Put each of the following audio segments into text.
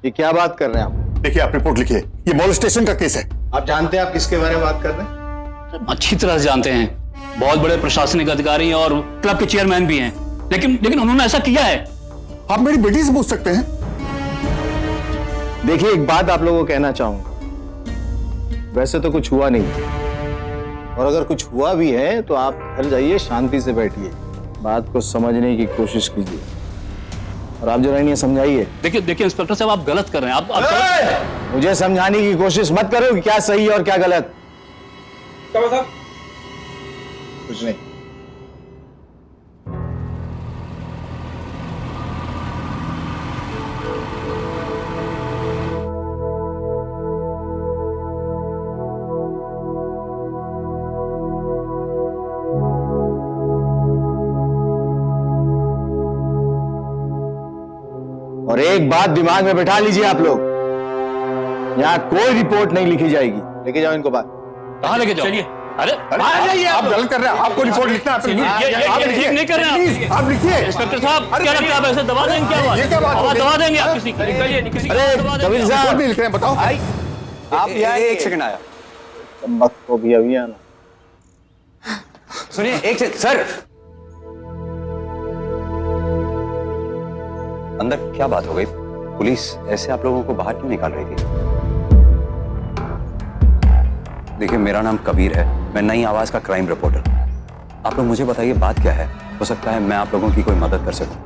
ये क्या बात कर रहे हैं आप? देखिए, आप रिपोर्ट लिखिए, ये मोलेस्टेशन का केस है। आप जानते हैं आप किसके बारे में बात कर रहे हैं? अच्छी तरह से जानते हैं, बहुत बड़े प्रशासनिक अधिकारी हैं और क्लब के चेयरमैन भी हैं, लेकिन उन्होंने ऐसा किया है। आप मेरी बेटी से पूछ सकते हैं। देखिए, एक बात आप लोगों को कहना चाहूंगा, वैसे तो कुछ हुआ नहीं, और अगर कुछ हुआ भी है तो आप घर जाइए, शांति से बैठिए, बात को समझने की कोशिश कीजिए, और आप जो नहीं समझाइए। देखिए इंस्पेक्टर साहब, आप गलत कर रहे हैं। आप मुझे समझाने की कोशिश मत करो कि क्या सही है और क्या गलत। कुछ नहीं। और एक बात दिमाग में बैठा लीजिए आप लोग, यहाँ कोई रिपोर्ट नहीं लिखी जाएगी। लेके जाओ इनको बाहर। कहाँ लेके जाओ? चलिए। अरे बाहर जाइए। आप गलत कर रहे हैं, आपको रिपोर्ट लिखना है। ये ठीक नहीं कर रहे हैं आप लिखिए। इंस्पेक्टर साहब, क्या लगता है आप ऐसे दबा देंगे? क्या बात? ये क्या बात हो गई? दबा देंगे आप किसी की? किसी की अरे दबा देंगे कबीर आप? साहब, रिपोर्ट नहीं लिख रहे हैं, बताओ। आप यहाँ एक सेकंड आया। वक्त को भी अभी आना। सुनिए एक सेकंड सर, अंदर क्या बात हो गई? पुलिस ऐसे आप लोगों को बाहर क्यों निकाल रही थी? देखिए, मेरा नाम कबीर है, मैं नई आवाज का क्राइम रिपोर्टर। आप लोग मुझे बताइए बात क्या है, हो सकता है मैं आप लोगों की कोई मदद कर सकूं।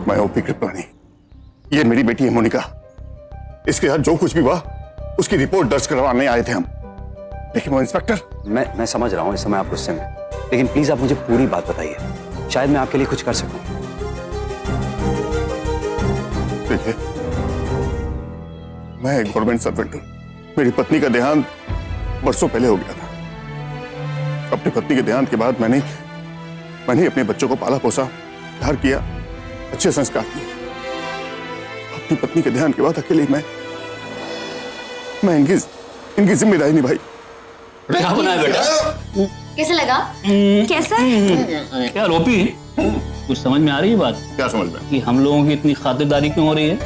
मैं ओपी कृपलानी, ये मेरी बेटी है मोनिका। इसके साथ जो कुछ भी हुआ उसकी रिपोर्ट दर्ज करवाने आए थे हम, लेकिन वो इंस्पेक्टर। मैं समझ रहा हूं इस समय आप गुस्से में, लेकिन प्लीज आप मुझे पूरी बात बताइए, शायद मैं आपके लिए कुछ कर सकूं। देखिए, मैं एक गवर्नमेंट सर्वेंट हूं। मेरी पत्नी का देहांत वर्षों पहले हो गया था। अपनी पत्नी के देहांत के बाद मैंने अपने बच्चों को पाला पोसा, प्यार किया, अच्छे संस्कार दिए। अपनी पत्नी के देहांत के बाद अकेले मैं इनकी जिम्मेदारी निभाई। क्या बनाया बेटा? कैसे लगा? कैसा? क्या रोपी, कुछ समझ में आ रही है बात क्या समझ में? कि हम लोगों की इतनी खातिरदारी क्यों हो रही है?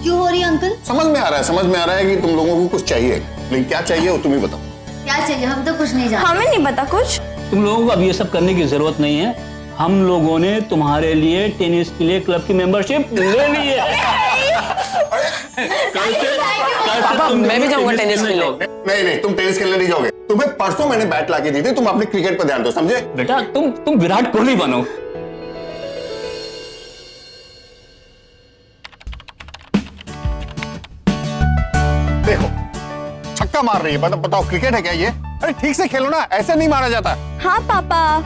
क्यों हो रही है अंकल? समझ में आ रहा है कि तुम लोगों को कुछ चाहिए, लेकिन क्या चाहिए वो तुम ही बताओ। क्या चाहिए? हम तो कुछ नहीं जानते। हमें नहीं पता कुछ। तुम लोगों को अब ये सब करने की जरूरत नहीं है। हम लोगों ने तुम्हारे लिए टेनिस के लिए क्लब की मेंबरशिप ले ली है। पापा, मैं भी जाऊंगा टेनिस खेलने। नहीं, तुम टेनिस खेलने नहीं जाओगे। तुम्हें परसों मैंने बैट लाके दी थी, तुम अपने क्रिकेट पर ध्यान दो, समझे? बेटा तुम विराट कोहली बनो। देखो, छक्का मार रही है, बताओ क्रिकेट है क्या ये? अरे ठीक से खेलो ना, ऐसे नहीं मारा जाता। हाँ पापा।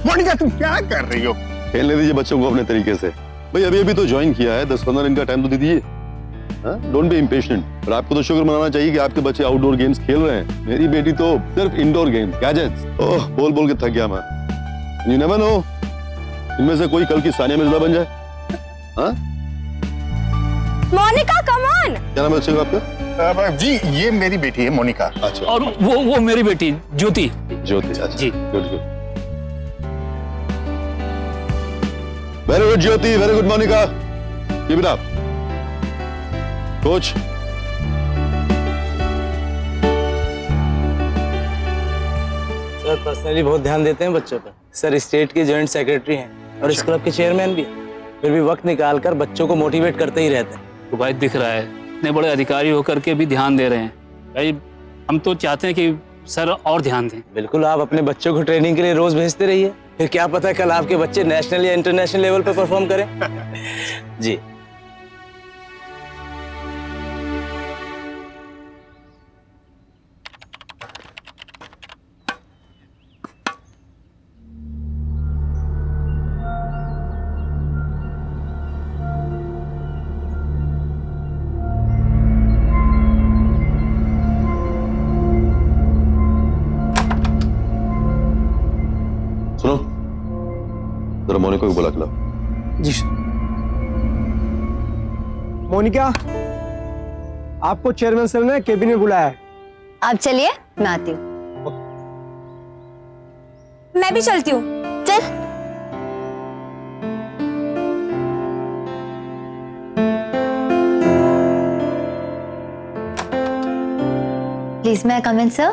मोनिका, तुम क्या कर रही हो? खेलने दीजिए बच्चों को अपने तरीके से। भाई अभी तो ज्वाइन किया है, 10-15 दिन का टाइम तो दे दीजिए। Don't be impatient. और आपको तो शुक्र मनाना चाहिए कि आपके बच्चे आउटडोर गेम्स खेल रहे हैं। मेरी बेटी तो सिर्फ इंडोर गेम्स, गैजेट्स। ओह, बोल बोल के थक गया मैं। यू नेवर नो, इनमें से कोई कल की सानिया मिर्जा बन जाए। हाँ, मोनिका कम ऑन। क्या नाम है बच्चे का आपका? जी, ये मेरी बेटी है मोनिका। अच्छा, और वो मेरी बेटी ज्योति। ज्योति। अच्छा जी। Good. Very good Jyoti, very good Monika. Keep it up. Coach, sir personally बहुत ध्यान देते हैं बच्चों पर। सर स्टेट के जॉइंट सेक्रेटरी हैं और इस क्लब के चेयरमैन भी हैं, फिर भी वक्त निकालकर बच्चों को मोटिवेट करते ही रहते हैं। तो भाई दिख रहा है, इतने बड़े अधिकारी होकर के भी ध्यान दे रहे हैं। भाई हम तो चाहते हैं कि सर और ध्यान दें। बिल्कुल, आप अपने बच्चों को ट्रेनिंग के लिए रोज भेजते रहिए, फिर क्या पता कल आपके बच्चे नेशनल या इंटरनेशनल लेवल पर परफॉर्म करें। जी। सुनो, जरा मोनिका को बुला के लाओ। जी सर। मोनिका, आपको चेयरमैन सर ने केबिन में बुलाया है। आप चलिए, मैं आती हूँ। मैं भी चलती हूँ। चल। प्लीज मैं कम इन सर।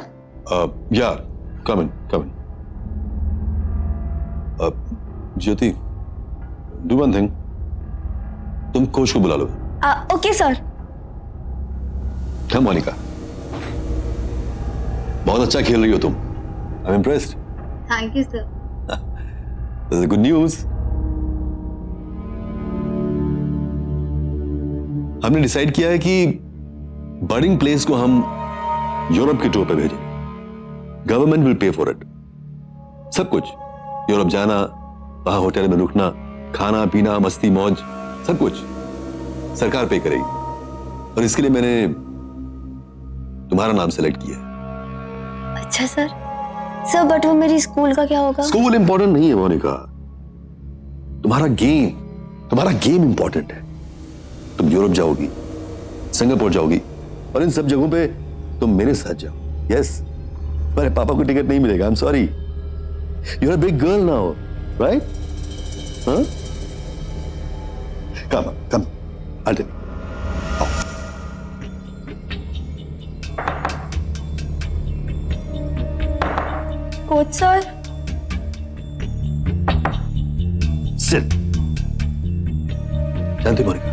या कम इन। ज्योति, डू वन थिंग, तुम कोच को बुला लो। Okay sir. क्या मोनिका, बहुत अच्छा खेल रही हो तुम। I am impressed. Thank you sir. This is good news. हमने डिसाइड किया है कि बर्डिंग प्लेस को हम यूरोप के टूर पे भेजें। Government will pay for it. सब कुछ, यूरोप जाना, वहां होटल में रुकना, खाना पीना, मस्ती मौज, सब कुछ सरकार पे करेगी। और इसके लिए मैंने तुम्हारा नाम सेलेक्ट किया है। अच्छा सर। सर बट वो मेरी स्कूल का क्या होगा? स्कूल इंपॉर्टेंट नहीं है मोनिका, तुम्हारा गेम इंपॉर्टेंट है। तुम यूरोप जाओगी, सिंगापुर जाओगी, और इन सब जगहों पे तुम मेरे साथ जाओ। यस, मेरे पापा को टिकट नहीं मिलेगा। I am sorry. You are a big girl now, right? हाँ? Come, I'll take it. Coach sir. Sit. जानती हो मोनिका,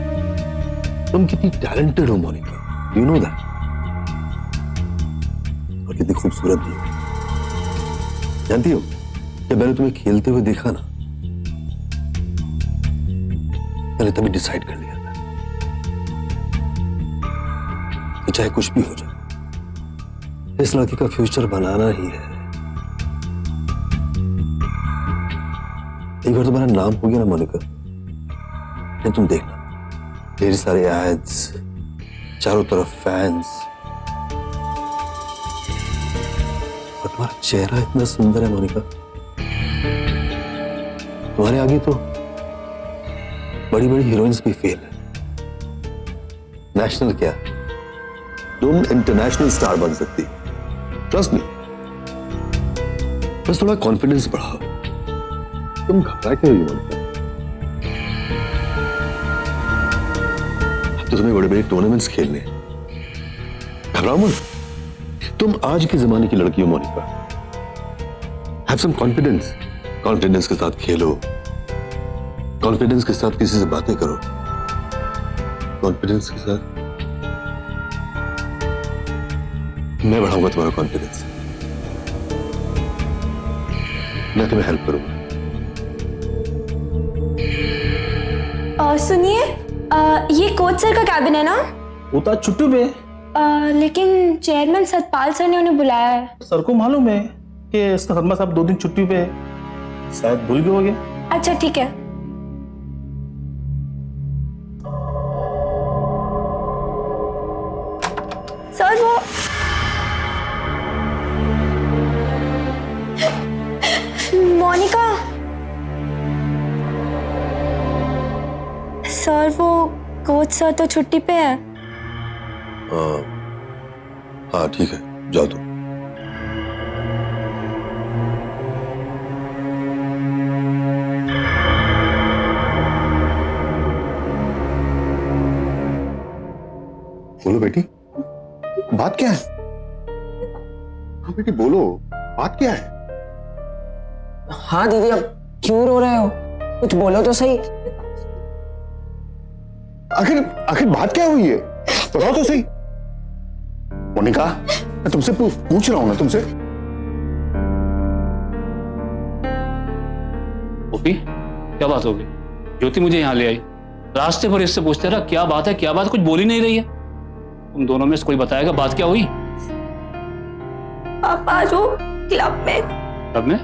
तुम कितनी टैलेंटेड हो मोनिका, यू नो दैट। और कितनी खूबसूरत भी हो। जानती हो, जब मैंने तुम्हें खेलते हुए देखा ना, मैंने तभी डिसाइड कर लिया था कि चाहे कुछ भी हो जाए, इस लड़की का फ्यूचर बनाना ही है। एक बार तुम्हारा नाम हो गया ना मोनिका, फिर तुम देखना, ढेर सारे एड्स, चारों तरफ फैंस, और तुम्हारा चेहरा इतना सुंदर है मोनिका, तुम्हारे आगे तो बड़ी बड़ी हीरोइंस भी फेल है। नेशनल क्या, तुम इंटरनेशनल स्टार बन सकती। Trust me. बस थोड़ा कॉन्फिडेंस बढ़ाओ। तुम घबरा क्यों रही हो? अब तो तुम्हें बड़े बड़े टूर्नामेंट्स खेलने हैं। घबराओ मत। तुम आज के जमाने की लड़की हो Monika. Have some confidence. Confidence के साथ खेलो, कॉन्फिडेंस के साथ किसी से बातें करो, कॉन्फिडेंस के साथ मैं बढ़ाऊंगा तुम्हारा कॉन्फिडेंस। मैं तुम्हें हेल्प करूंगा। सुनिए, ये कोच सर का कैबिन है ना? वो तो आज छुट्टी पे है। लेकिन चेयरमैन सतपाल सर ने उन्हें बुलाया है। सर को मालूम है कि शर्मा साहब 2 दिन छुट्टी पे है, शायद भूल गए होंगे। अच्छा ठीक है। सर वो मोनिका। सर वो कोच सर तो छुट्टी पे है। हाँ ठीक है, जाओ तुम। बोलो बेटी, बात क्या है? हाँ बेटी बोलो, बात क्या है? हाँ दीदी, अब क्यों रो रहे हो? कुछ बोलो तो सही। आखिर बात क्या हुई है? बताओ तो सही। मोनिका, मैं तुमसे पूछ रहा हूं ना तुमसे। ओपी, क्या बात हो गई? ज्योति मुझे यहाँ ले आई, रास्ते पर इससे पूछते रहा क्या बात है, क्या बात, कुछ बोल ही नहीं रही है। तुम दोनों में से कोई बताएगा बात क्या हुई? आप आज वो क्लब में। क्लब में?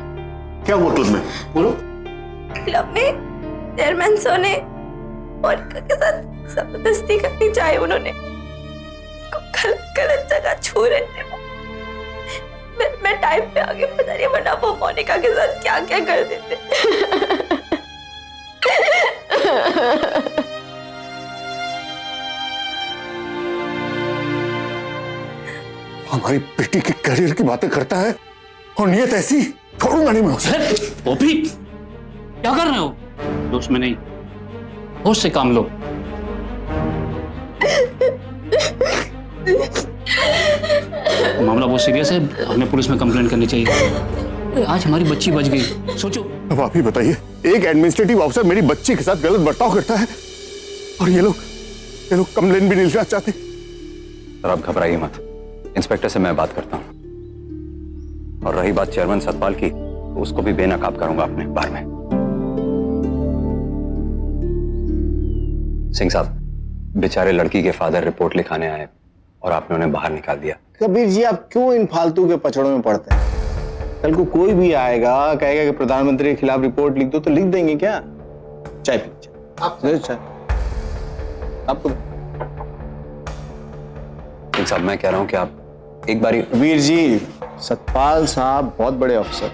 क्या हुआ क्लब में? बोलो। क्लब में चेयरमैन सर ने मोनिका के साथ जबरदस्ती करनी चाहिए। उन्होंने उसको गलत जगह छू रहे थे। मैं टाइम पे आगे पता नहीं, वरना वो मोनिका के साथ क्या क्या कर देते। हमारी बेटी के करियर की बातें करता है और नियत ऐसी छोड़ूंगा नहीं मैं उसे। पॉपी, क्या कर रहे हो? दोस्त में नहीं, होश से काम लो। मामला बहुत सीरियस है, हमें पुलिस में कंप्लेंट करनी चाहिए। आज हमारी बच्ची बच गई, सोचो। अब आप ही बताइए, एक एडमिनिस्ट्रेटिव ऑफिसर मेरी बच्ची के साथ गलत बर्ताव करता है और ये लोग कंप्लेंट भी नहीं लिखना चाहते। सर आप घबराइए मत, इंस्पेक्टर से मैं बात करता हूं। और रही बात चेयरमैन सतपाल की, तो उसको भी बेनकाब करूंगा अपने बार में। सिंह साहब, बेचारे लड़की के फादर रिपोर्ट लिखाने आए और आपने उन्हें बाहर निकाल दिया। कबीर जी, आप क्यों इन फालतू के पचड़ों में पड़ते हैं? कल को कोई भी आएगा, कहेगा कि प्रधानमंत्री के खिलाफ रिपोर्ट लिख दो, तो लिख देंगे क्या? चाय पी, आप चाय आपको। सिंह साहब, मैं कह रहा हूं कि आप एक बारी। कबीर जी, सतपाल साहब बहुत बड़े अफसर,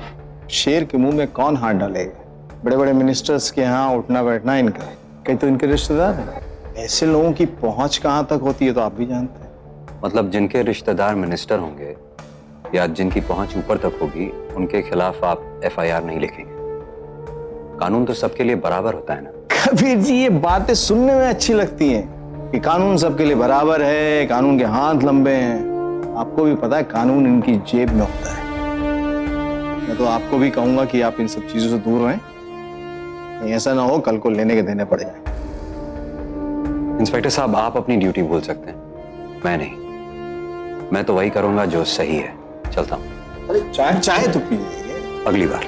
शेर के मुंह में कौन हाथ डालेगा? बड़े बड़े मिनिस्टर्स के यहाँ उठना बैठना इनका, कहीं तो इनके रिश्तेदार हैं। ऐसे लोगों की पहुंच कहां तक होती है तो आप भी जानते हैं। मतलब जिनके रिश्तेदार मिनिस्टर होंगे या जिनकी पहुंच ऊपर तक होगी, उनके खिलाफ आप एफआईआर नहीं लिखेंगे। कानून तो सबके लिए बराबर होता है ना। कबीर जी, ये बातें सुनने में अच्छी लगती हैं कि कानून सबके लिए बराबर है, कानून के हाथ लंबे हैं। आपको भी पता है कानून इनकी जेब में होता है। मैं तो आपको भी कहूंगा कि आप इन सब चीजों से दूर रहें, कहीं ऐसा ना हो कल को लेने के देने पड़ जाए। इंस्पेक्टर साहब, आप अपनी ड्यूटी भूल सकते हैं, मैं नहीं। मैं तो वही करूंगा जो सही है। चलता हूं। अरे चाय तो पी लीजिए अगली बार।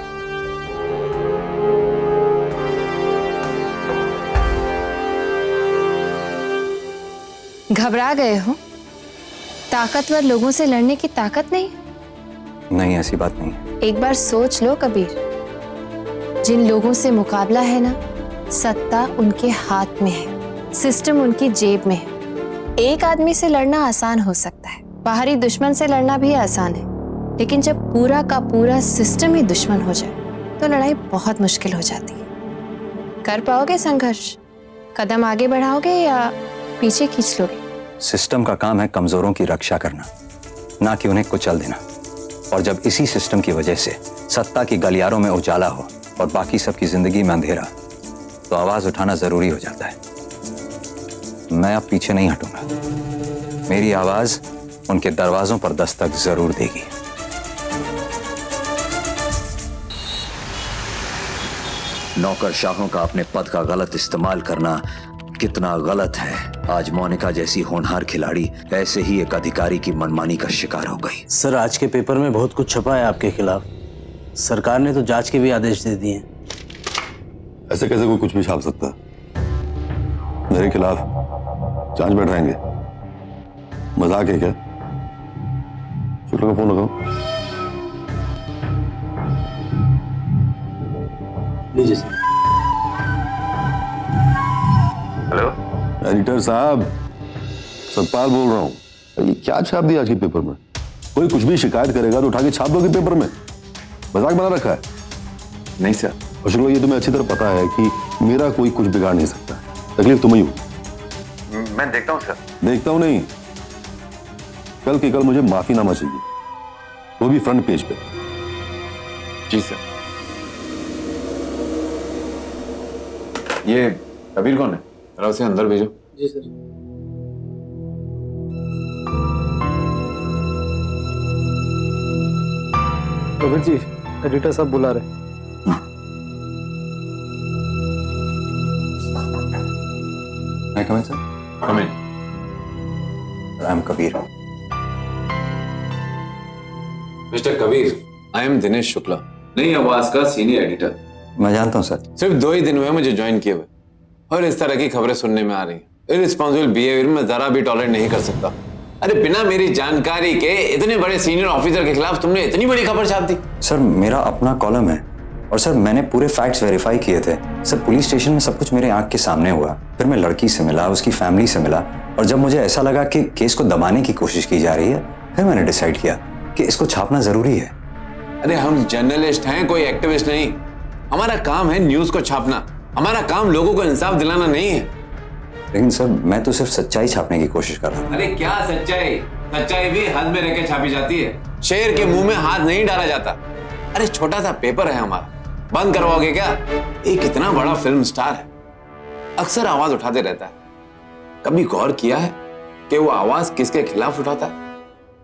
घबरा गए हो? ताकतवर लोगों से लड़ने की ताकत नहीं? नहीं, ऐसी बात नहीं है। एक बार सोच लो कबीर, जिन लोगों से मुकाबला है ना, सत्ता उनके हाथ में है, सिस्टम उनकी जेब में है। एक आदमी से लड़ना आसान हो सकता है, बाहरी दुश्मन से लड़ना भी आसान है, लेकिन जब पूरा का पूरा सिस्टम ही दुश्मन हो जाए तो लड़ाई बहुत मुश्किल हो जाती है। कर पाओगे संघर्ष? कदम आगे बढ़ाओगे या पीछे खींच लोगे? सिस्टम का काम है कमजोरों की रक्षा करना, ना कि उन्हें कुचल देना। और जब इसी सिस्टम की वजह से सत्ता की गलियारों में उजाला हो और बाकी सबकी जिंदगी में अंधेरा, तो आवाज उठाना जरूरी हो जाता है। मैं अब पीछे नहीं हटूंगा। मेरी आवाज उनके दरवाजों पर दस्तक जरूर देगी। नौकरशाहों का अपने पद का गलत इस्तेमाल करना कितना गलत है, आज मोनिका जैसी होनहार खिलाड़ी ऐसे ही एक अधिकारी की मनमानी का शिकार हो गई। सर, आज के पेपर में बहुत कुछ छपा है आपके खिलाफ। सरकार ने तो जांच के भी आदेश दे दिए हैं। ऐसे कैसे कोई कुछ भी छाप सकता है? मेरे खिलाफ जांच बैठाएंगे? मजाक है क्या? शुक्ला का फोन लगाओ। लीजिए सर। हेलो एडिटर साहब, सतपाल बोल रहा हूँ। ये क्या छाप दिया आज के पेपर में? कोई कुछ भी शिकायत करेगा तो उठा के छाप दोगे पेपर में? मजाक बना रखा है? नहीं सर। और शुक्ला, ये तुम्हें अच्छी तरह पता है कि मेरा कोई कुछ बिगाड़ नहीं सकता। तकलीफ तुम्हें ही हो। मैं देखता हूँ सर। देखता हूं नहीं, कल के कल मुझे माफीनामा चाहिए, वो भी फ्रंट पेज पे। जी सर। ये कबीर कौन है? जरा उसे अंदर भेजो। जी सर। कबीर जी, एडिटर साहब बुला रहे। मैं come in sir? Come in. I am Kabir. Mister Kabir, I am Dinesh Shukla, नई आवाज का सीनियर एडिटर। मैं जानता हूं सर। सिर्फ 2 ही दिन हुए मुझे ज्वाइन किए हुए और इस तरह की खबरें सुनने में आ रही हैं। इररिस्पॉन्सिबल बिहेवियर में जरा भी टॉलरेट नहीं कर सकता। अरे बिना मेरी जानकारी के इतने बड़े सीनियर ऑफिसर के खिलाफ तुमने इतनी बड़ी खबर छाप दी। सर, मेरा अपना कॉलम है और सर मैंने पूरे फैक्ट्स वेरीफाई किए थे। सर, पुलिस स्टेशन में सब कुछ मेरे आंख के सामने हुआ। फिर मैं लड़की से मिला, उसकी फैमिली से मिला, और जब मुझे ऐसा लगा कि केस को दबाने की कोशिश की जा रही है, फिर मैंने डिसाइड किया कि इसको छापना जरूरी है। अरे हम जर्नलिस्ट हैं, कोई एक्टिविस्ट नहीं। हमारा काम है न्यूज को छापना, हमारा काम लोगों को इंसाफ दिलाना नहीं है। लेकिन सर, मैं तो सिर्फ सच्चाई छापने की कोशिश कर रहा हूँ। अरे क्या सच्चाई? सच्चाई भी हद में रह के छापी जाती है, शेर के मुंह में हाथ नहीं डाला जाता। अरे छोटा सा पेपर है हमारा, बंद करवाओगे क्या? एक इतना बड़ा फिल्म स्टार है, अक्सर आवाज उठाते रहता है। कभी गौर किया है कि वो आवाज किसके खिलाफ उठाता है?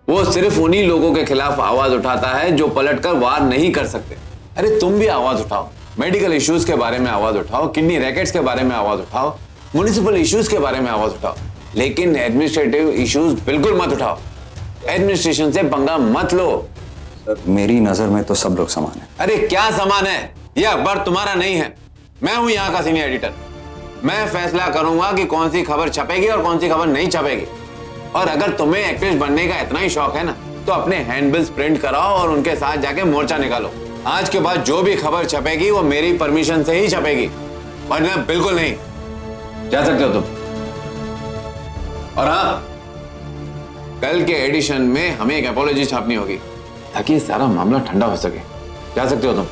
वो सिर्फ उन्हीं लोगों के खिलाफ आवाज उठाता है जो पलटकर वार नहीं कर सकते। अरे तुम भी आवाज उठाओ, मेडिकल इश्यूज के बारे में आवाज उठाओ, किडनी रैकेट्स के बारे में आवाज उठाओ, म्युनिसिपल इश्यूज के बारे में आवाज उठाओ, लेकिन एडमिनिस्ट्रेटिव इश्यूज बिल्कुल मत उठाओ। एडमिनिस्ट्रेशन से पंगा मत लो। मेरी नजर में तो सब लोग समान है। अरे क्या समान है? यह अखबार तुम्हारा नहीं है, मैं हूं यहाँ का सीनियर एडिटर। मैं फैसला करूंगा कि कौन सी खबर छपेगी और कौन सी खबर नहीं छपेगी। और अगर तुम्हें एक्ट्रेस बनने का इतना ही शौक है ना, तो अपने हैंडबिल्स प्रिंट कराओ और उनके साथ जाके मोर्चा निकालो। आज के बाद जो भी खबर छपेगी वो मेरी परमिशन से ही छपेगी, वरना बिल्कुल नहीं। जा सकते हो तुम। और हाँ, कल के एडिशन में हमें एक अपॉलॉजी छापनी होगी ताकि ये सारा मामला ठंडा हो सके। जा सकते हो तुम।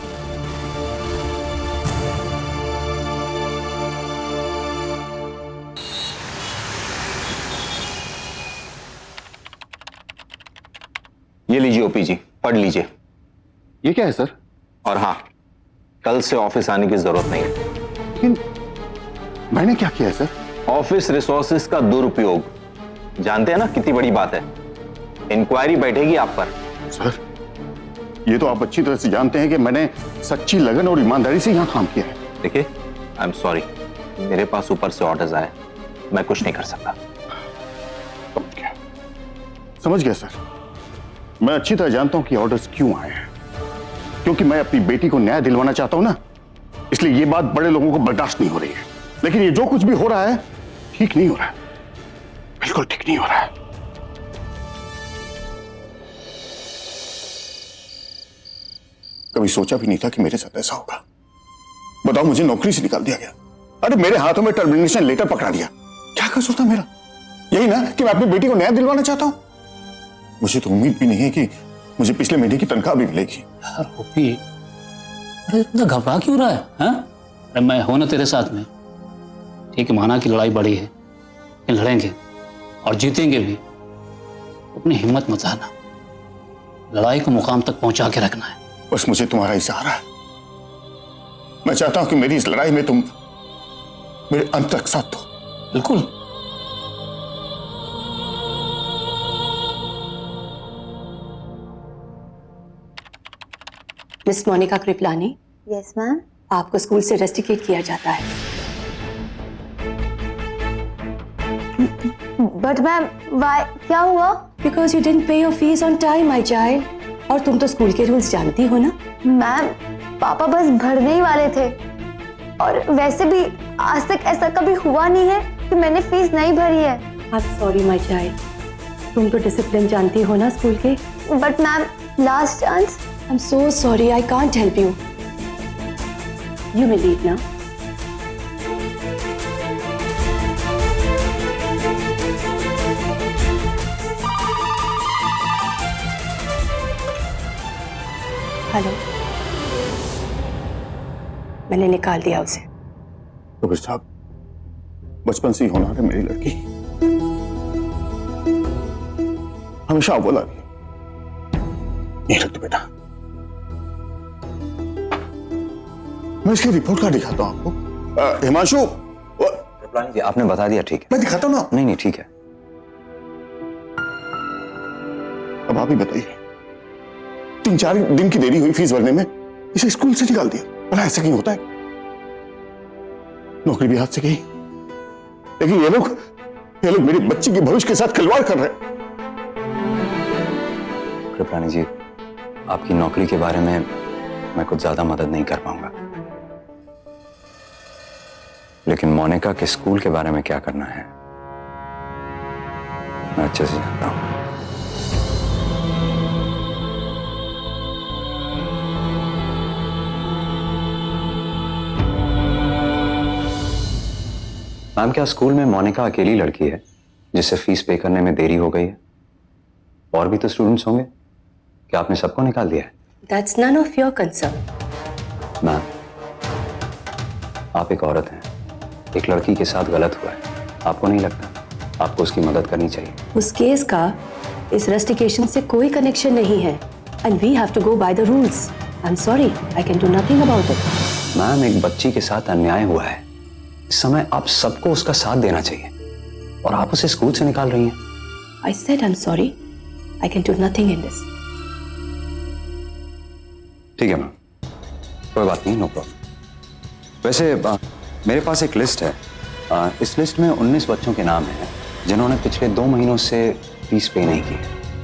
ये लीजिए ओपी जी, पढ़ लीजिए। ये क्या है सर? और हाँ, कल से ऑफिस आने की जरूरत नहीं है। लेकिन मैंने क्या किया है सर? ऑफिस रिसोर्सेज का दुरुपयोग, जानते हैं ना कितनी बड़ी बात है। इंक्वायरी बैठेगी आप पर। सर, ये तो आप अच्छी तरह से जानते हैं कि मैंने सच्ची लगन और ईमानदारी से यहाँ काम किया है। देखिए, आई एम सॉरी, मेरे पास ऊपर से ऑर्डर्स आए, मैं कुछ नहीं कर सकता। समझ गया सर। मैं अच्छी तरह जानता हूं कि ऑर्डर्स क्यों आए हैं, क्योंकि मैं अपनी बेटी को न्याय दिलवाना चाहता हूं ना, इसलिए ये बात बड़े लोगों को बर्दाश्त नहीं हो रही है। लेकिन ये जो कुछ भी हो रहा है ठीक नहीं हो रहा है, बिल्कुल ठीक नहीं हो रहा है। कभी सोचा भी नहीं था कि मेरे साथ ऐसा होगा। बताओ, मुझे नौकरी से निकाल दिया गया। अरे मेरे हाथों में टर्मिनेशन लेटर पकड़ा दिया। क्या कसूर था मेरा? यही ना कि मैं अपनी बेटी को न्याय दिलवाना चाहता हूं। मुझे तो उम्मीद भी नहीं है कि मुझे पिछले महीने की तनख्वाह भी मिलेगी। यार ओपी, अरे इतना घबरा क्यों रहा है? हाँ, अरे मैं हूं ना तेरे साथ में। ठीक है, माना कि लड़ाई बड़ी है, लेकिन लड़ेंगे और जीतेंगे भी। अपनी हिम्मत मत हारना, लड़ाई को मुकाम तक पहुंचा के रखना है। बस मुझे तुम्हारा ही सहारा है। मैं चाहता हूं कि मेरी इस लड़ाई में तुम मेरे अंत तक साथ दो। बिल्कुल। Miss Monika Kriplani, yes ma'am. आपको स्कूल से रेस्टिकेट किया जाता है। बट मैम, वाई, क्या हुआ? Because you didn't pay your fees on time my child. और तुम तो स्कूल के रूल्स जानती हो ना। मैम, पापा बस भरने ही वाले थे, और वैसे भी आज तक ऐसा कभी हुआ नहीं है कि मैंने फीस नहीं भरी है। आई एम सॉरी माय चाइल्ड, तुम तो डिसिप्लिन जानती हो ना स्कूल के। But ma'am, last chance. I'm so sorry, I can't help you. You may leave now. Hello, मैंने निकाल दिया उसे। कबीर साहब, बचपन से ही होनहार है मेरी लड़की, हमेशा बोला नहीं। रख दो बेटा, मैं इसकी रिपोर्ट कार्ड दिखाता हूं आपको। हिमांशु, जी आपने बता दिया, ठीक है। मैं दिखाता हूं ना। नहीं ठीक है। अब आप ही बताइए, 3-4 दिन की देरी हुई फीस भरने में, इसे स्कूल से निकाल दिया। भला ऐसा क्यों होता है? नौकरी भी हाथ से गई, लेकिन ये लोग मेरे बच्चे के भविष्य के साथ खिलवाड़ कर रहे हैं। कृपलानी जी, आपकी नौकरी के बारे में मैं कुछ ज्यादा मदद नहीं कर पाऊंगा, लेकिन मोनिका के स्कूल के बारे में क्या करना है मैं अच्छे से जानता हूं। मैम, क्या स्कूल में मोनिका अकेली लड़की है जिससे फीस पे करने में देरी हो गई है? और भी तो स्टूडेंट्स होंगे, क्या आपने सबको निकाल दिया है? That's none of your concern. Ma'am, आप एक औरत हैं, एक लड़की के साथ गलत हुआ है, आपको नहीं लगता आपको उसकी मदद करनी चाहिए? उस केस का इस रस्टिकेशन से कोई कनेक्शन नहीं है and we have to go by the rules. I am sorry, I can do nothing about it. Ma'am, एक बच्ची के साथ अन्याय हुआ है। इस समय आप सबको उसका साथ देना चाहिए और आप उसे स्कूल से निकाल रही हैं। I said I am sorry, I can do nothing in this. ठीक है मैम, कोई बात नहीं, नो प्रॉब्लम। वैसे मेरे पास एक लिस्ट है। इस लिस्ट में 19 बच्चों के नाम हैं जिन्होंने पिछले 2 महीनों से फीस पे नहीं की।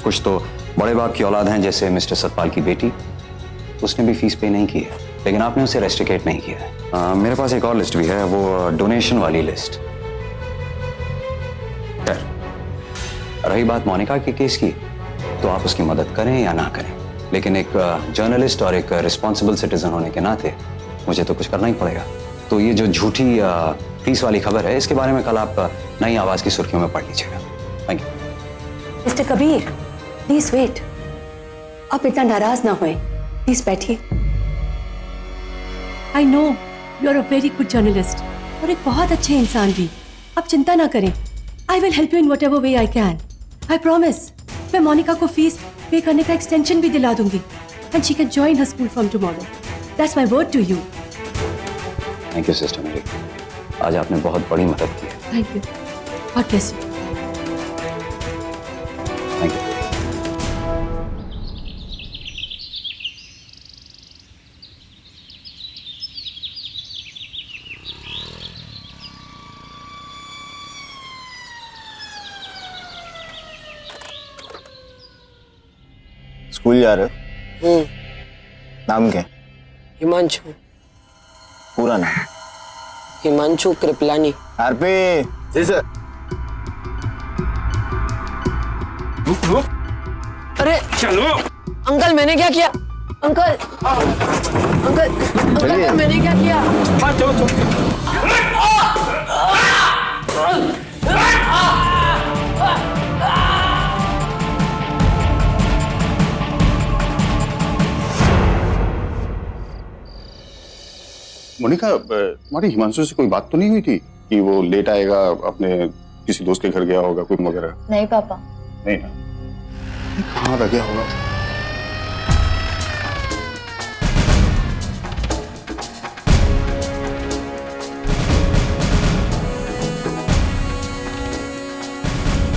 कुछ तो बड़े बाप की औलाद हैं, जैसे मिस्टर सतपाल की बेटी, उसने भी फीस पे नहीं की है, लेकिन आपने उसे रेस्ट्रिकेट नहीं किया है। मेरे पास एक और लिस्ट भी है, वो डोनेशन वाली लिस्ट। खैर, रही बात मोनिका के केस की, तो आप उसकी मदद करें या ना करें, लेकिन एक जर्नलिस्ट और एक रिस्पॉन्सिबल सिटीजन होने के नाते मुझे तो कुछ करना ही पड़ेगा। तो ये जो झूठी फीस वाली खबर है, इसके बारे में कल आप नई आवाज की सुर्खियों में पढ़ लीजिएगा। Thank you. Mister Kabir, please wait. आप इतना नाराज ना होए, प्लीज बैठिए। I know you are a very good journalist और एक बहुत अच्छे इंसान भी। आप चिंता ना करें, I will help you in what ever way I can. I promise, मैं मोनिका को फीस पे करने का एक्सटेंशन भी दिला दूंगी and she can join her school from tomorrow. That's my word to you. Thank you sister Mary, आज आपने बहुत बड़ी मदद की है। Thank you. God bless you. Thank you. School जा रहे हो? नाम क्या है? हिमांशु। पूरा नाम? हिमांशु कृपलानी। आरपी। जी सर। अरे चलो अंकल, मैंने क्या किया? अंकल अंकल अंकल, मैंने क्या किया? चलो चलो। मोनिका, तुम्हारी हिमांशु से कोई बात तो नहीं हुई थी कि वो लेट आएगा, अपने किसी दोस्त के घर गया होगा कोई वगैरह? नहीं पापा। नहीं ना, कहाँ रह गया होगा?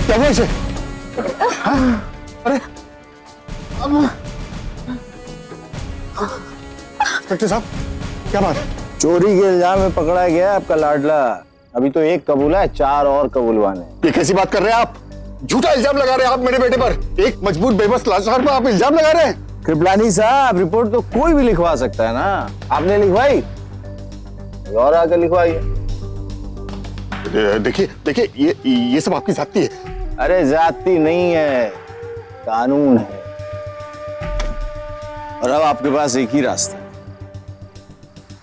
क्या हुआ इसे? अरे इंस्पेक्टर साहब, क्या बात है? चोरी के इल्जाम में पकड़ा गया आपका लाडला। अभी तो एक कबूला है, 4 और कबूलवाने। ये कैसी बात कर रहे हैं आप? झूठा इल्जाम लगा रहे हैं आप मेरे बेटे पर। एक मजबूर बेबस लाचार पर आप इल्जाम लगा रहे हैं। कृपलानी साहब, रिपोर्ट तो कोई भी लिखवा सकता है ना। आपने लिखवाई और आकर लिखवाई। देखिए देखिए, ये सब आपकी जाती है। अरे जाती नहीं है, कानून है। और अब आपके पास एक ही रास्ता है,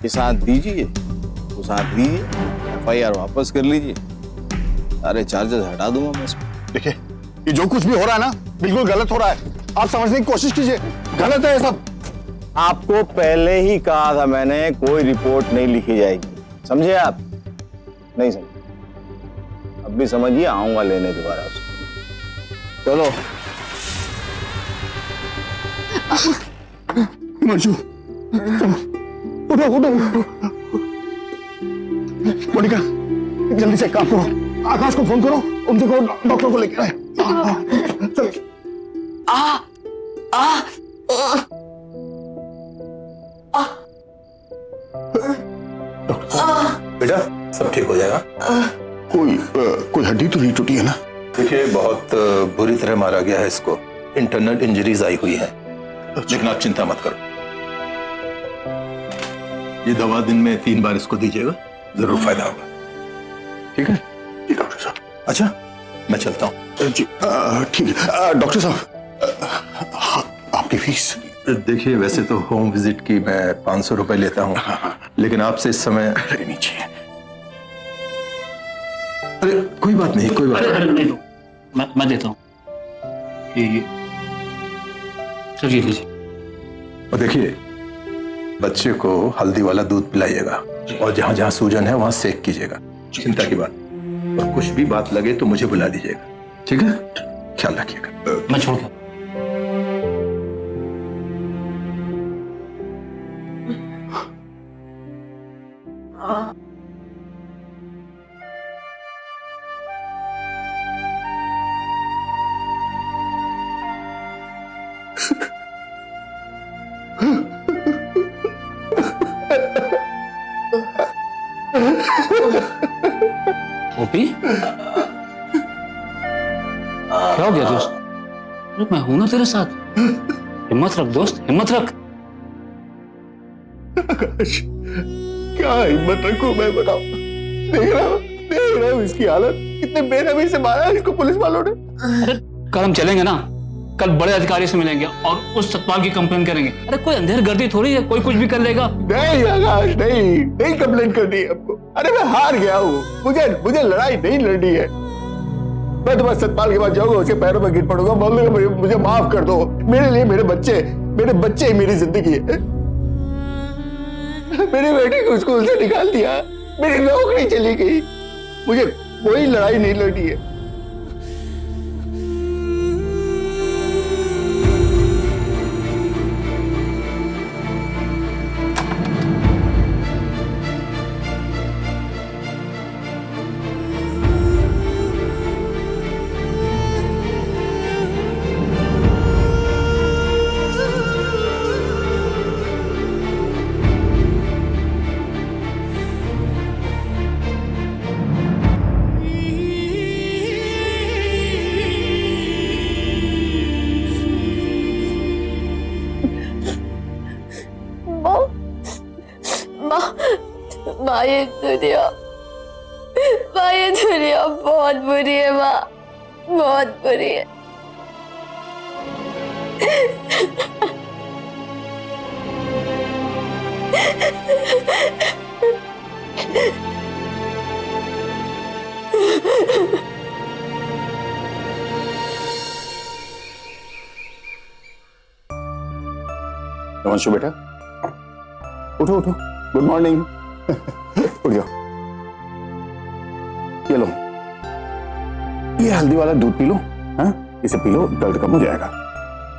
ये साथ दीजिए, वो साथ दीजिए, FIR वापस कर लीजिए, सारे चार्जेस हटा दूंगा मैं इसमें। देखिए, ये जो कुछ भी हो रहा है ना, बिल्कुल गलत हो रहा है। आप समझने की कोशिश कीजिए, गलत है ये सब। आपको पहले ही कहा था मैंने, कोई रिपोर्ट नहीं लिखी जाएगी। समझे आप? नहीं समझे? अब भी समझिए, आऊंगा लेने दोबारा उसको। चलो। मंजू, उठो उठो। मोनिका, जल्दी से एक काम करो, आकाश को फोन करो, उनसे कहो डॉक्टर को लेकर आए। चलो। बेटा, सब ठीक हो जाएगा। कोई हड्डी तो नहीं टूटी है ना? देखिए, बहुत बुरी तरह मारा गया है इसको, इंटरनल इंजरीज आई हुई है, लेकिन आप चिंता मत करो। ये दवा दिन में 3 बार इसको दीजिएगा, जरूर फायदा होगा। ठीक है? जी डॉक्टर साहब। अच्छा, मैं चलता हूँ। जी ठीक है। डॉक्टर साहब, आपकी फीस? देखिए, वैसे तो होम विजिट की मैं 500 रुपए लेता हूँ, लेकिन आपसे इस समय लेनी चाहिए। अरे कोई बात नहीं, कोई बात नहीं। मैं देता हूँ। ये चलिए लीजिए। और देखिए, बच्चे को हल्दी वाला दूध पिलाइएगा और जहां जहां सूजन है वहां सेक कीजिएगा। चिंता की बात, और कुछ भी बात लगे तो मुझे बुला दीजिएगा। ठीक है? ख्याल रखिएगा। मैं छोड़ के ओपी, क्या हो गया दोस्त? अरे मैं हूं ना तेरे साथ। हिम्मत रख दोस्त, हिम्मत रख। आकाश, क्या हिम्मत रखूं मैं, बताओ। देख रहा हूँ इसकी हालत, कितने बेरहमी से मारा इसको पुलिस वालों ने। अरे कल हम चलेंगे ना, कल बड़े अधिकारी से मिलेंगे और उस सतपाल की कंप्लेन करेंगे। अरे कोई अंधेर गर्दी थोड़ी है, कोई कुछ भी कर लेगा। नहीं आकाश, नहीं कंप्लेन करनी है हमको। अरे मैं हार गया हूँ, मुझे लड़ाई नहीं लड़नी है। मैं तो बस सतपाल के पास जाऊंगा, उसके पैरों में गिर पड़ूंगा, बोलूंगा मुझे माफ कर दो, मेरे लिए मेरे बच्चे ही मेरी जिंदगी है। मेरी बेटी को स्कूल से निकाल दिया, मेरी नौकरी चली गई, मुझे कोई लड़ाई नहीं लड़नी है। माँ ये दुनिया बहुत बुरी है माँ, बहुत बुरी है। नमस्ते बेटा, उठो उठो, गुड मॉर्निंग। उठ जाओ, ये लो, ये हल्दी वाला दूध पी लो। हाँ, इसे पी लो, दर्द कम हो जाएगा।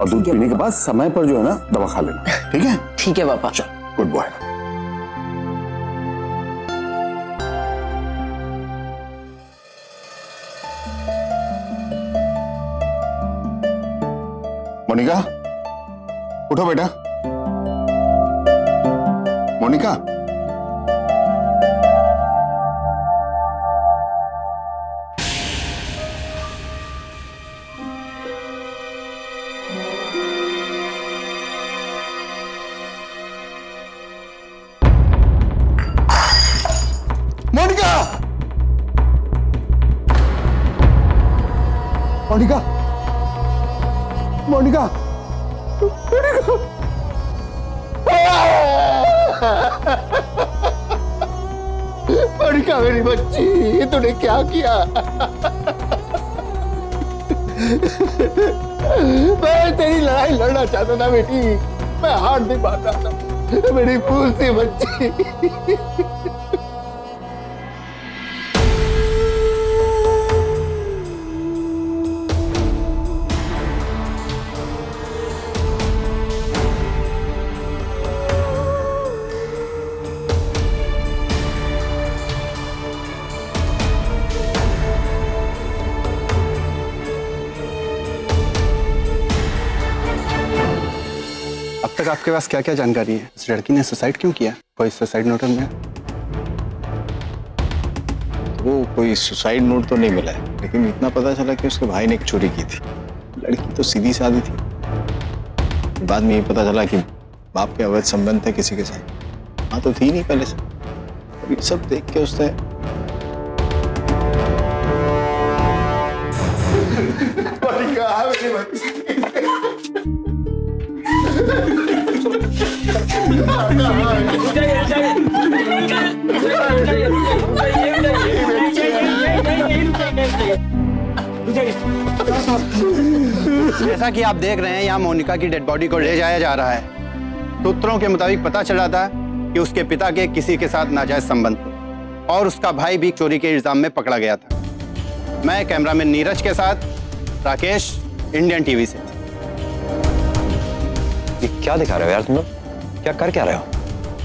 और दूध पीने के बाद समय पर जो है ना दवा खा लेना, ठीक है? ठीक है पापा। Good boy. मोनिका, उठो बेटा। मोनिका, मोनिका, मोनिका, मोनिका, मोनिका मेरी बच्ची, ये तूने क्या किया? मैं तेरी लड़ाई लड़ना चाहता था बेटी, मैं हार नहीं मान रहा था, मेरी भूल सी बच्ची। अब तक आपके पास क्या क्या जानकारी है? इस लड़की ने सुसाइड क्यों किया? कोई सुसाइड नोट में? वो कोई सुसाइड नोट तो नहीं मिला है, लेकिन इतना पता चला कि उसके भाई ने एक चोरी की थी। लड़की तो सीधी सादी थी। बाद में ये पता चला कि बाप के अवैध संबंध थे किसी के साथ। हाँ तो थी नहीं पहले से। और ये सब देख के उसने जैसा कि आप देख रहे हैं, यहाँ मोनिका की डेड बॉडी को ले जाया जा रहा है। सूत्रों के मुताबिक पता चला था कि उसके पिता के किसी के साथ नाजायज संबंध थे और उसका भाई भी चोरी के इल्जाम में पकड़ा गया था। मैं कैमरामैन नीरज के साथ राकेश इंडियन टीवी से। ये क्या दिखा रहे हो यार तुम लोग? क्या कर क्या रहे हो?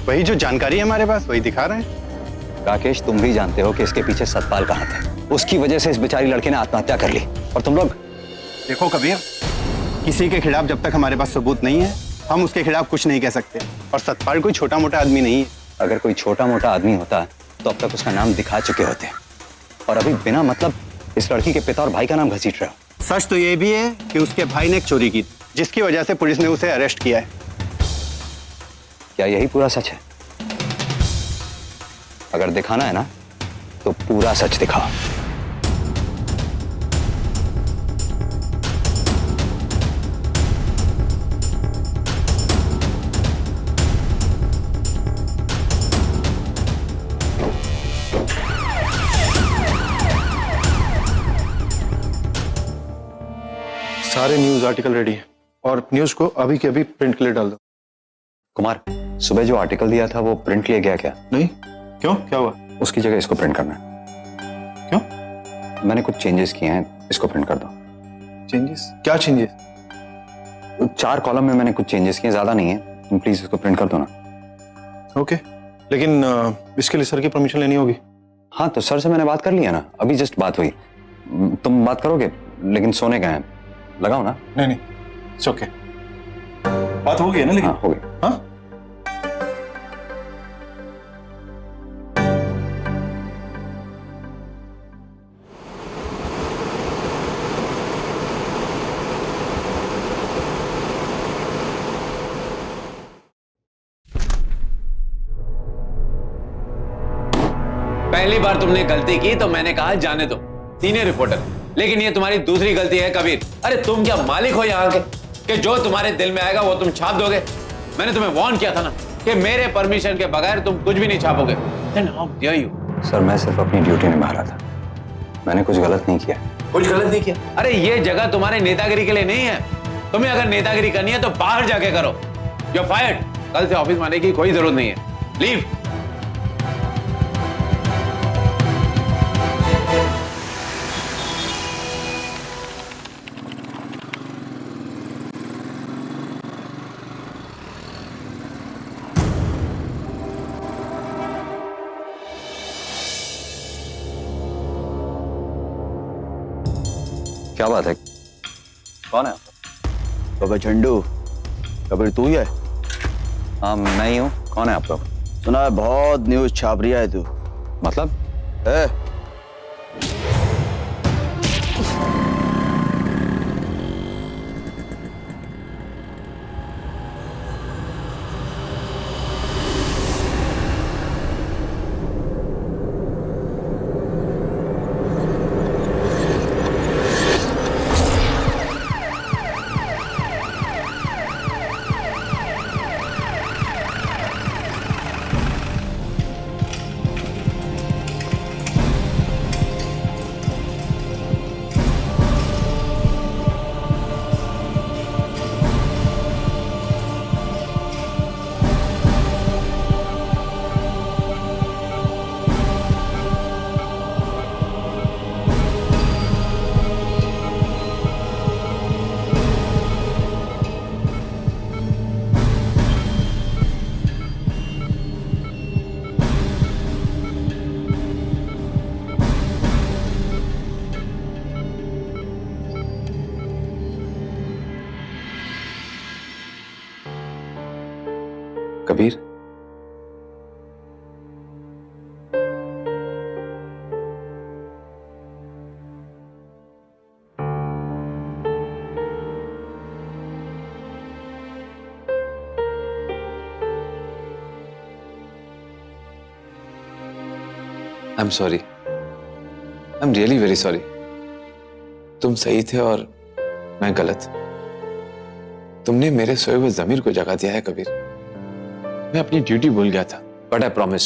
वही जो जानकारी है हमारे पास वही दिखा रहे हैं। राकेश, तुम भी जानते हो कि इसके पीछे सतपाल का हाथ है। उसकी वजह से इस बेचारी लड़के ने आत्महत्या कर ली, और तुम लोग। देखो कबीर, किसी के खिलाफ जब तक हमारे पास सबूत नहीं है हम उसके खिलाफ कुछ नहीं कह सकते। और सतपाल कोई छोटा मोटा आदमी नहीं है। अगर कोई छोटा मोटा आदमी होता तो अब तक उसका नाम दिखा चुके होते, और अभी बिना मतलब इस लड़की के पिता और भाई का नाम घसीट रहे हो। सच तो ये भी है कि उसके भाई ने एक चोरी की जिसकी वजह से पुलिस ने उसे अरेस्ट किया है। क्या यही पूरा सच है? अगर दिखाना है ना तो पूरा सच दिखाओ। सारे न्यूज आर्टिकल रेडी हैं और न्यूज को अभी के अभी प्रिंट के लिए डाल दो। कुमार, सुबह जो आर्टिकल दिया था वो प्रिंट लिए गया क्या? नहीं। क्यों, क्या हुआ? उसकी जगह इसको प्रिंट करना है। क्यों? मैंने कुछ चेंजेस किए हैं, इसको प्रिंट कर दो। चेंजेस? क्या चेंजेस? 4 कॉलम में मैंने कुछ चेंजेस किए, ज्यादा नहीं है, तुम प्लीज इसको प्रिंट कर दो ना। ओके, लेकिन इसके लिए सर की परमिशन लेनी होगी। हाँ, तो सर से मैंने बात कर लिया ना, अभी जस्ट बात हुई। तुम बात करोगे, लेकिन सोने गए हैं, लगाओ ना। नहीं, इट्स ओके। बात हो गई है ना? लेकिन हाँ, हो गई। हाँ? पहली बार तुमने गलती की तो मैंने कहा जाने दो, सीनियर रिपोर्टर, लेकिन ये तुम्हारी दूसरी गलती है कबीर। अरे तुम क्या मालिक हो यहाँ के कि जो तुम्हारे दिल में आएगा वो तुम छाप दोगे? मैंने तुम्हें वार्न किया था ना कि मेरे परमिशन के बगैर तुम कुछ भी नहीं छापोगे। Then how dare you? Sir, मैं सिर्फ अपनी ड्यूटी निभा रहा था, मैंने कुछ गलत नहीं किया। कुछ गलत नहीं किया? अरे ये जगह तुम्हारे नेतागिरी के लिए नहीं है। तुम्हें अगर नेतागिरी करनी है तो बाहर जाके करो। You are fired. कल से ऑफिस में आने की कोई जरूरत नहीं है। लीव। क्या बात है? कौन है? कबीर झंडू। कबीर तू ही है? हाँ, मैं ही हूँ। कौन है आप लोग? सुना है बहुत न्यूज छाप रही है तू। मतलब? Kabir, I am sorry, I am really very sorry. तुम सही थे और मैं गलत। तुमने मेरे सोए हुए जमीर को जगा दिया है कबीर। मैं अपनी ड्यूटी भूल गया था, बट आई प्रॉमिस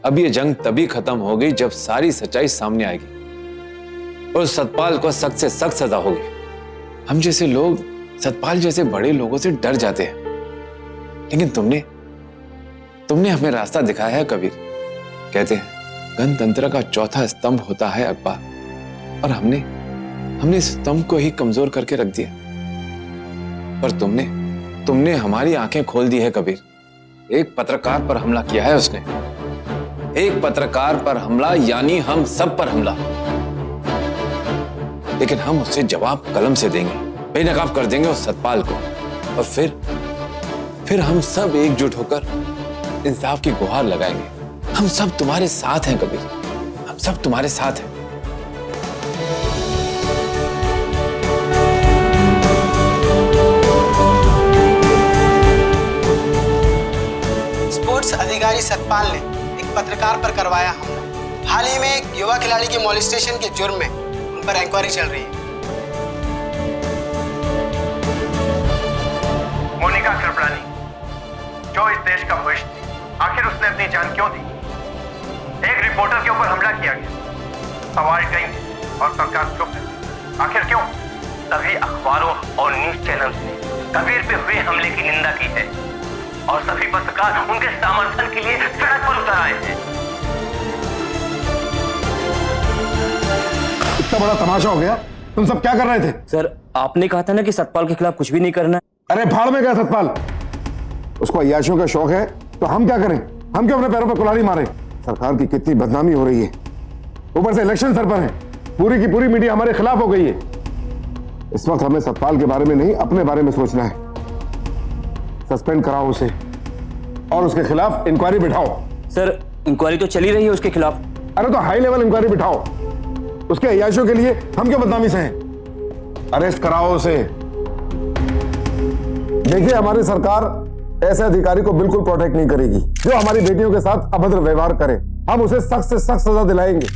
अब ये जंग तभी खत्म होगी जब सारी सच्चाई सामने आएगी और सतपाल को सख्त से सख्त सजा होगी। हम जैसे लोग सतपाल जैसे बड़े लोगों से डर जाते हैं, लेकिन तुमने हमें रास्ता दिखाया है कबीर। कहते हैं गणतंत्र का चौथा स्तंभ होता है अखबार, और हमने इस स्तंभ को ही कमजोर करके रख दिया। पर तुमने हमारी आंखें खोल दी है कबीर। एक पत्रकार पर हमला किया है उसने, एक पत्रकार पर हमला यानी हम सब पर हमला। लेकिन हम उससे जवाब कलम से देंगे, बेनकाब कर देंगे उस सतपाल को, और फिर हम सब एकजुट होकर इंसाफ की गुहार लगाएंगे। हम सब तुम्हारे साथ हैं कबीर, हम सब तुम्हारे साथ हैं। स्पोर्ट्स अधिकारी सतपाल ने एक पत्रकार पर करवाया हमला। हाल ही में एक युवा खिलाड़ी की मॉलेस्टेशन के जुर्म में उन पर इंक्वायरी चल रही है। मोनिका कृपलानी, जो इस देश का भविष्य थी, आखिर उसने अपनी जान क्यों दी? एक रिपोर्टर के ऊपर हमला किया गया, सवाल कई और सरकार चुप है। आखिर क्यों? सभी अखबारों और न्यूज चैनल्स ने कबीर पे हुए हमले की निंदा की है और सभी पत्रकार उनके समर्थन के लिए सड़क पर उतर आए हैं। इतना बड़ा तमाशा हो गया, तुम सब क्या कर रहे थे? सर, आपने कहा था ना कि सतपाल के खिलाफ कुछ भी नहीं करना। अरे भाड़ में गया सतपाल, उसको अय्याशियों का शौक है तो हम क्या करें? हम क्यों अपने पैरों पर कुल्हाड़ी मारे? सरकार की कितनी बदनामी हो रही है, ऊपर से इलेक्शन सर पर है, पूरी की पूरी मीडिया हमारे खिलाफ हो गई है। इस वक्त हमें सतपाल के बारे में नहीं, अपने बारे में सोचना है। सस्पेंड कराओ उसे और उसके खिलाफ इंक्वायरी बिठाओ। सर, इंक्वायरी तो चली रही है उसके खिलाफ। अरे तो हाई लेवल इंक्वायरी बिठाओ, उसके अय्याशियों के लिए हम क्यों बदनामी से हैं? अरेस्ट कराओ उसे। देखिए, हमारी सरकार ऐसे अधिकारी को बिल्कुल प्रोटेक्ट नहीं करेगी जो हमारी बेटियों के साथ अभद्र व्यवहार करे। हम उसे सख्त से सख्त सजा दिलाएंगे।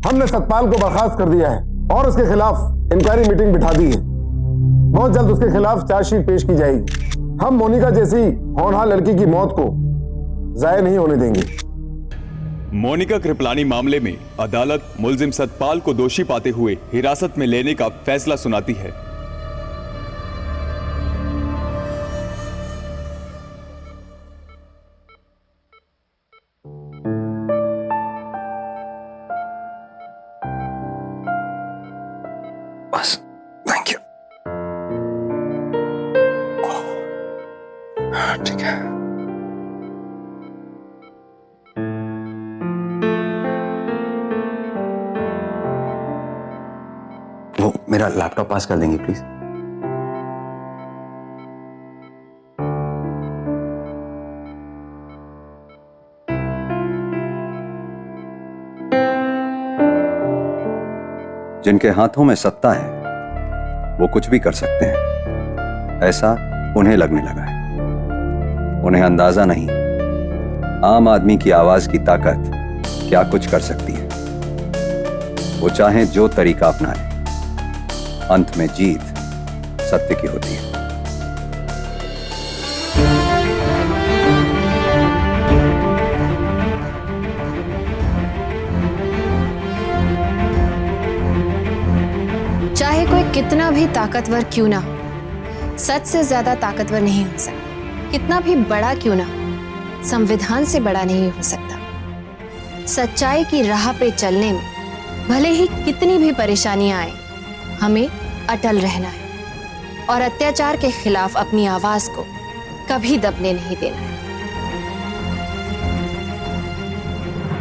हमने सतपाल को बर्खास्त कर दिया है और उसके खिलाफ इंक्वायरी मीटिंग बिठा दी है। बहुत जल्द उसके खिलाफ चार्जशीट पेश की जाएगी। हम मोनिका जैसी होनहार लड़की की मौत को जाया नहीं होने देंगे। मोनिका कृपलानी मामले में अदालत मुलजिम सतपाल को दोषी पाते हुए हिरासत में लेने का फैसला सुनाती है। बस, थैंक यू। ठीक है। वो मेरा लैपटॉप पास कर देंगे प्लीज? जिनके हाथों में सत्ता है वो कुछ भी कर सकते हैं, ऐसा उन्हें लगने लगा है। उन्हें अंदाजा नहीं आम आदमी की आवाज की ताकत क्या कुछ कर सकती है। वो चाहे जो तरीका अपना ले, अंत में जीत सत्य की होती है। चाहे कोई कितना भी ताकतवर क्यों ना हो, सच से ज्यादा ताकतवर नहीं हो सकता। कितना भी बड़ा क्यों ना हो, संविधान से बड़ा नहीं हो सकता। सच्चाई की राह पे चलने में भले ही कितनी भी परेशानियां आए, हमें अटल रहना है और अत्याचार के खिलाफ अपनी आवाज को कभी दबने नहीं देना है।